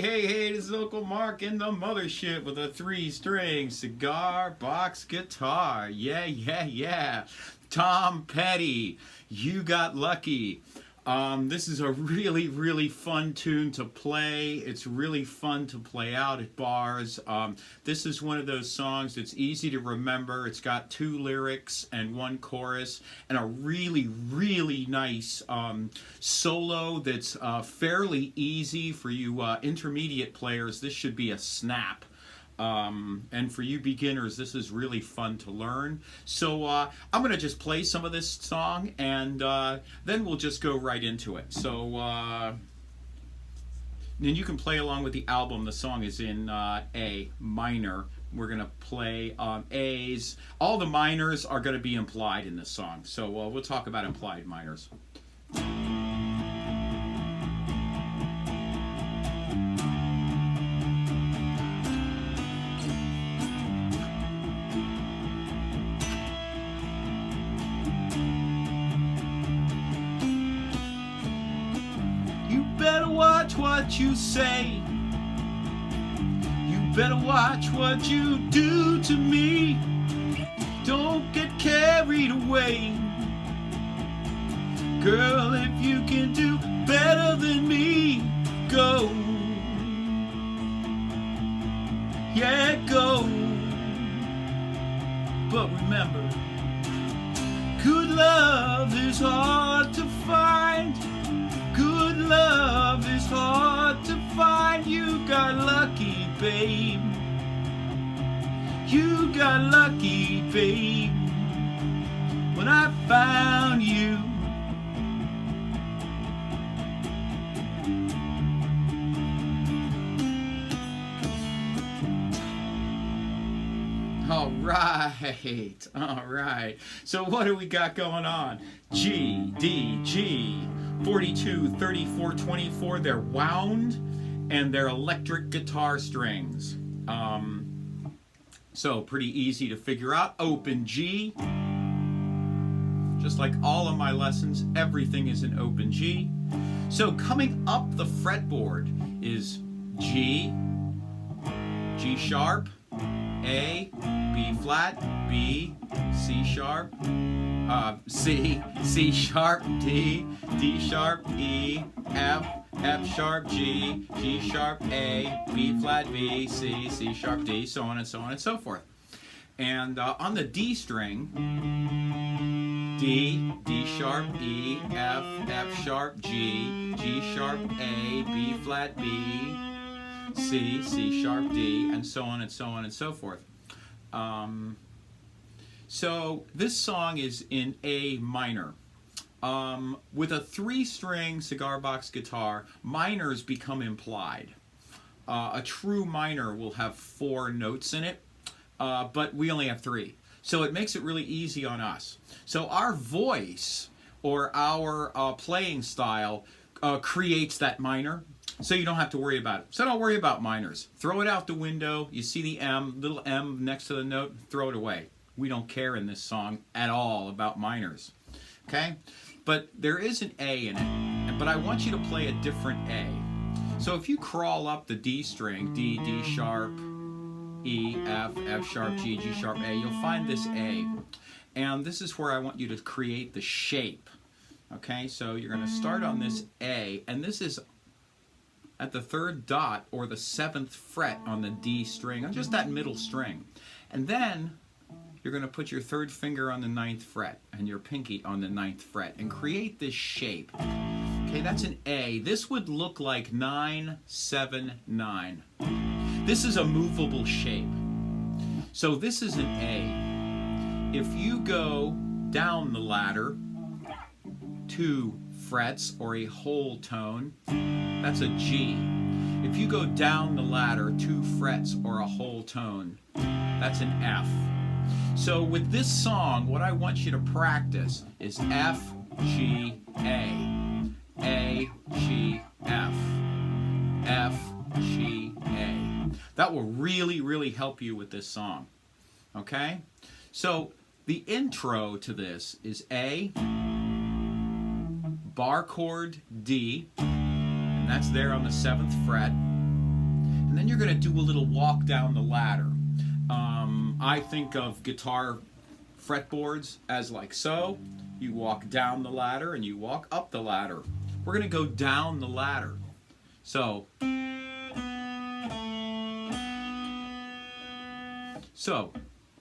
Hey, this is Uncle Mark in the mothership with a 3-string cigar box guitar. Yeah. Tom Petty, You Got Lucky. This is a really fun tune to play. It's really fun to play out at bars. This is one of those songs that's easy to remember. It's got 2 lyrics and 1 chorus and a really nice solo that's fairly easy for you intermediate players. This should be a snap. And for you beginners, this is really fun to learn. So I'm going to just play some of this song, and then we'll just go right into it. So then you can play along with the album. The song is in A minor. We're going to play A's. All the minors are going to be implied in this song. So we'll talk about implied minors. Watch what you say. You better watch what you do to me. Don't get carried away. Girl, if you can do better than me, go. Yeah, go. But remember, good love is hard to find. Good love is hard to find. You got lucky, babe. You got lucky, babe, when I found you. All right. So what do we got going on? G, D, G, 42, 34, 24. They're wound and they're electric guitar strings. So pretty easy to figure out. Open G. Just like all of my lessons, everything is in open G. So coming up the fretboard is G, G sharp, A, B flat, B, C sharp, C, C sharp, D, D sharp, E, F, F sharp, G, G sharp, A, B flat, B, C, C sharp, D, so on and so on and so forth. And on the D string, D, D sharp, E, F, F sharp, G, G sharp, A, B flat, B, C, C sharp, D, and so on and so on and so forth. So this song is in A minor. With a 3-string cigar box guitar, minors become implied. A true minor will have 4 notes in it, but we only have 3. So it makes it really easy on us. So our voice or our playing style creates that minor. So you don't have to worry about it. So don't worry about minors. Throw it out the window. You see the M, little M next to the note, throw it away. We don't care in this song at all about minors. Okay? But there is an A in it. But I want you to play a different A. So if you crawl up the D string, D, D sharp, E, F, F sharp, G, G sharp, A, you'll find this A. And this is where I want you to create the shape. Okay? So you're going to start on this A. And this is at the 3rd dot or the 7th fret on the D string, on just that middle string. And then you're going to put your 3rd finger on the 9th fret and your pinky on the 9th fret and create this shape. Okay, that's an A. This would look like 9, 7, 9. This is a movable shape. So this is an A. If you go down the ladder 2 frets or a whole tone, that's a G. If you go down the ladder 2 frets or a whole tone, that's an F. So with this song, what I want you to practice is F, G, A. A, G, F. F, G, A. That will really help you with this song. Okay? So the intro to this is A, bar chord D, and that's there on the 7th fret, Then you're going to do a little walk down the ladder. I think of guitar fretboards as like so. You walk down the ladder and you walk up the ladder. We're going to go down the ladder. So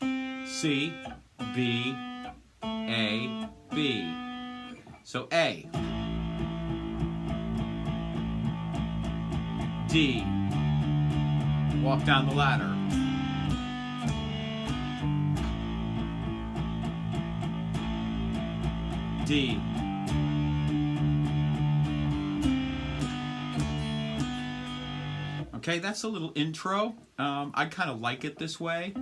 C, B, A, B. So A, D, walk down the ladder. D. Okay, that's a little intro. I kind of like it this way.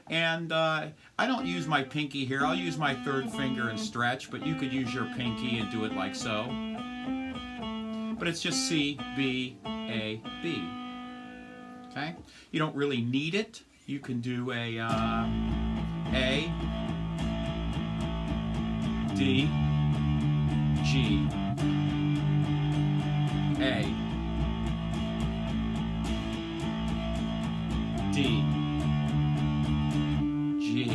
And I don't use my pinky here. I'll use my third finger and stretch, but you could use your pinky and do it like so. But it's just C, B, A, B. Okay? You don't really need it. You can do a D, G, A, D, G.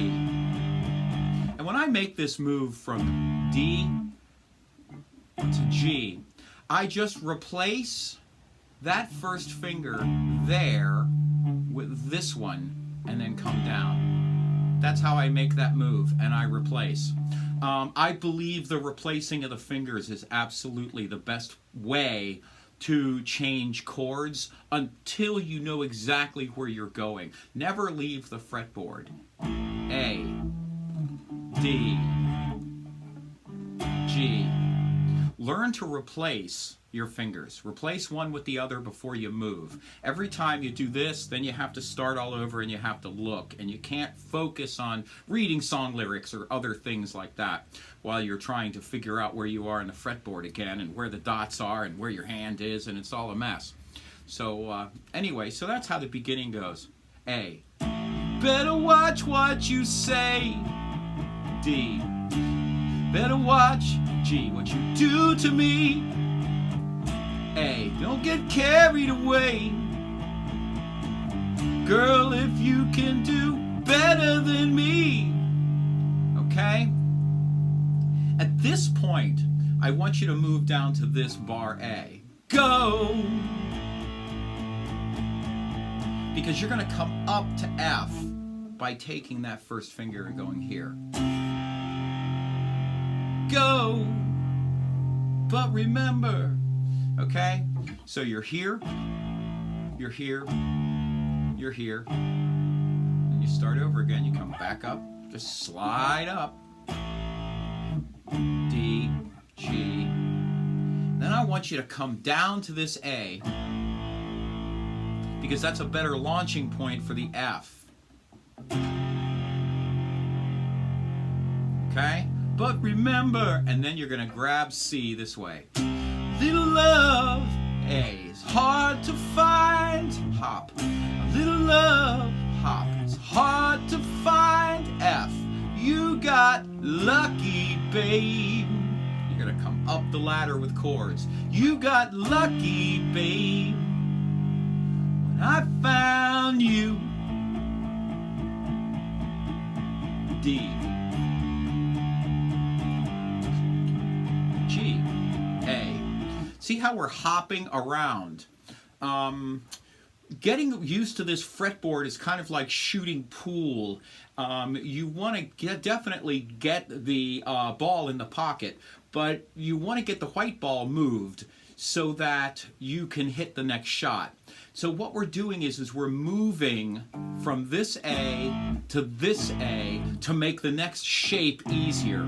And when I make this move from D to G, I just replace that first finger there with this one and then come down. That's how I make that move, and I replace. I believe the replacing of the fingers is absolutely the best way to change chords until you know exactly where you're going. Never leave the fretboard. A, D, G. Learn to replace your fingers. Replace one with the other before you move. Every time you do this, then you have to start all over and you have to look. And you can't focus on reading song lyrics or other things like that while you're trying to figure out where you are in the fretboard again and where the dots are and where your hand is, and it's all a mess. So anyway, so that's how the beginning goes. A. Better watch what you say. D. Better watch, G, what you do to me. A, don't get carried away. Girl, if you can do better than me. Okay? At this point, I want you to move down to this bar A. Go! Because you're going to come up to F by taking that first finger and going here. Go! But remember, okay? So you're here, you're here, you're here, and you start over again. You come back up, just slide up. D, G. Then I want you to come down to this A, because that's a better launching point for the F. Okay? But remember, and then you're going to grab C this way. Little love, A is hard to find, hop. A little love, hop, it's hard to find, F. You got lucky, babe. You're going to come up the ladder with chords. You got lucky, babe. When I found you. D. G, A. See how we're hopping around? Getting used to this fretboard is kind of like shooting pool. You want to definitely get the ball in the pocket, but you want to get the white ball moved so that you can hit the next shot. So what we're doing is we're moving from this A to make the next shape easier.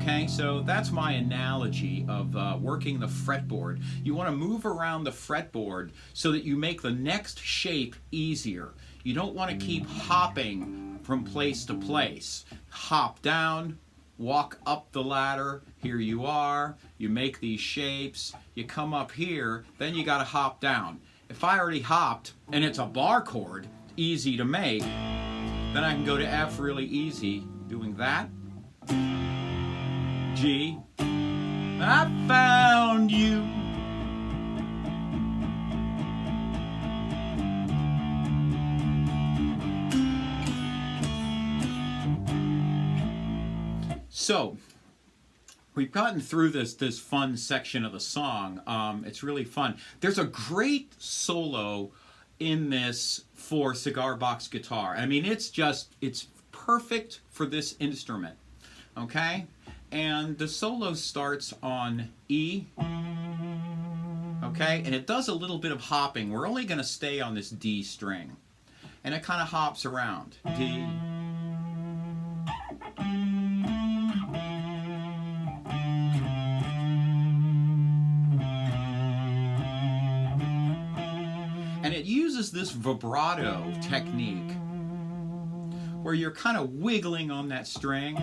Okay, so that's my analogy of working the fretboard. You want to move around the fretboard so that you make the next shape easier. You don't want to keep hopping from place to place. Hop down, walk up the ladder, here you are, you make these shapes, you come up here, then you got to hop down. If I already hopped and it's a bar chord, easy to make, then I can go to F really easy doing that. G, I found you. So we've gotten through this fun section of the song. It's really fun. There's a great solo in this for cigar box guitar. I mean, it's perfect for this instrument. Okay? And the solo starts on E. Okay? And it does a little bit of hopping. We're only going to stay on this D string. And it kind of hops around. D. And it uses this vibrato technique where you're kind of wiggling on that string.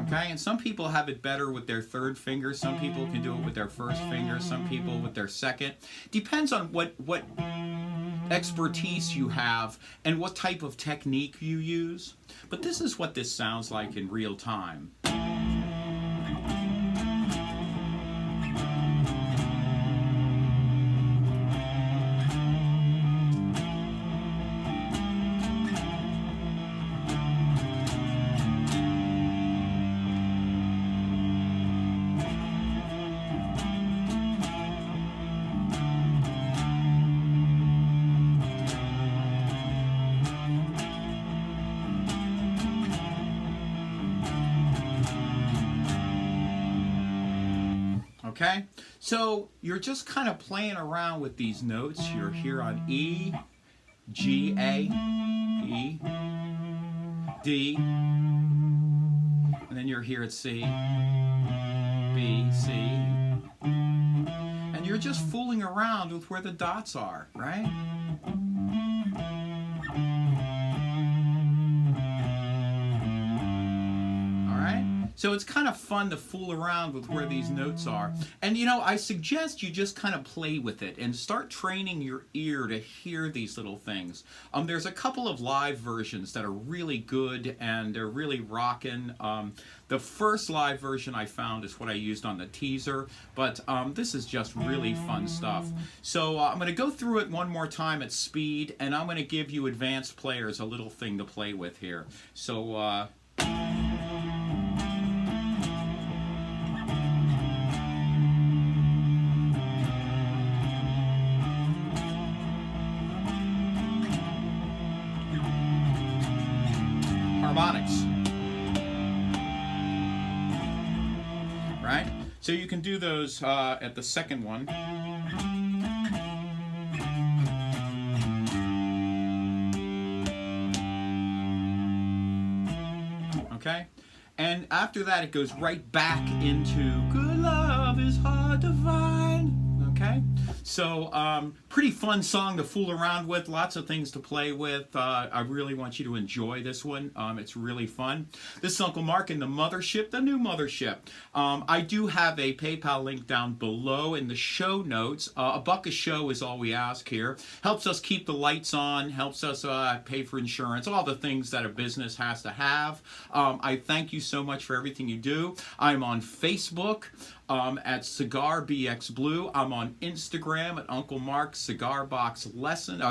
Okay, and some people have it better with their third finger. Some people can do it with their first finger. Some people with their second. Depends on what expertise you have and what type of technique you use. But this is what this sounds like in real time. Okay, so you're just kind of playing around with these notes. You're here on E, G, A, E, D, and then you're here at C, B, C, and you're just fooling around with where the dots are, right? So it's kind of fun to fool around with where these notes are. And you know, I suggest you just kind of play with it and start training your ear to hear these little things. There's a couple of live versions that are really good and they're really rocking. The first live version I found is what I used on the teaser, but this is just really fun stuff. So I'm going to go through it one more time at speed, and I'm going to give you advanced players a little thing to play with here. So harmonics, right? So you can do those at the second one. Okay? And after that, it goes right back into good love is hard to find. Okay? So, pretty fun song to fool around with. Lots of things to play with. I really want you to enjoy this one. It's really fun. This is Uncle Mark in the Mothership, the new Mothership. I do have a PayPal link down below in the show notes. $1 a show is all we ask here. Helps us keep the lights on. Helps us pay for insurance. All the things that a business has to have. I thank you so much for everything you do. I'm on Facebook at Cigar BX Blue. I'm on Instagram at Uncle Mark Cigar Box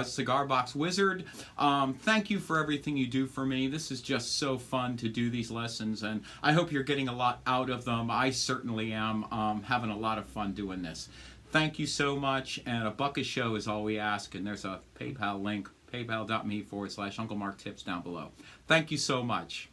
Cigar Box Wizard. Thank you for everything you do for me. This is just so fun to do these lessons, and I hope you're getting a lot out of them. I certainly am having a lot of fun doing this. Thank you so much, and $1 a show is all we ask, and there's a PayPal link, paypal.me/Uncle Mark Tips down below. Thank you so much.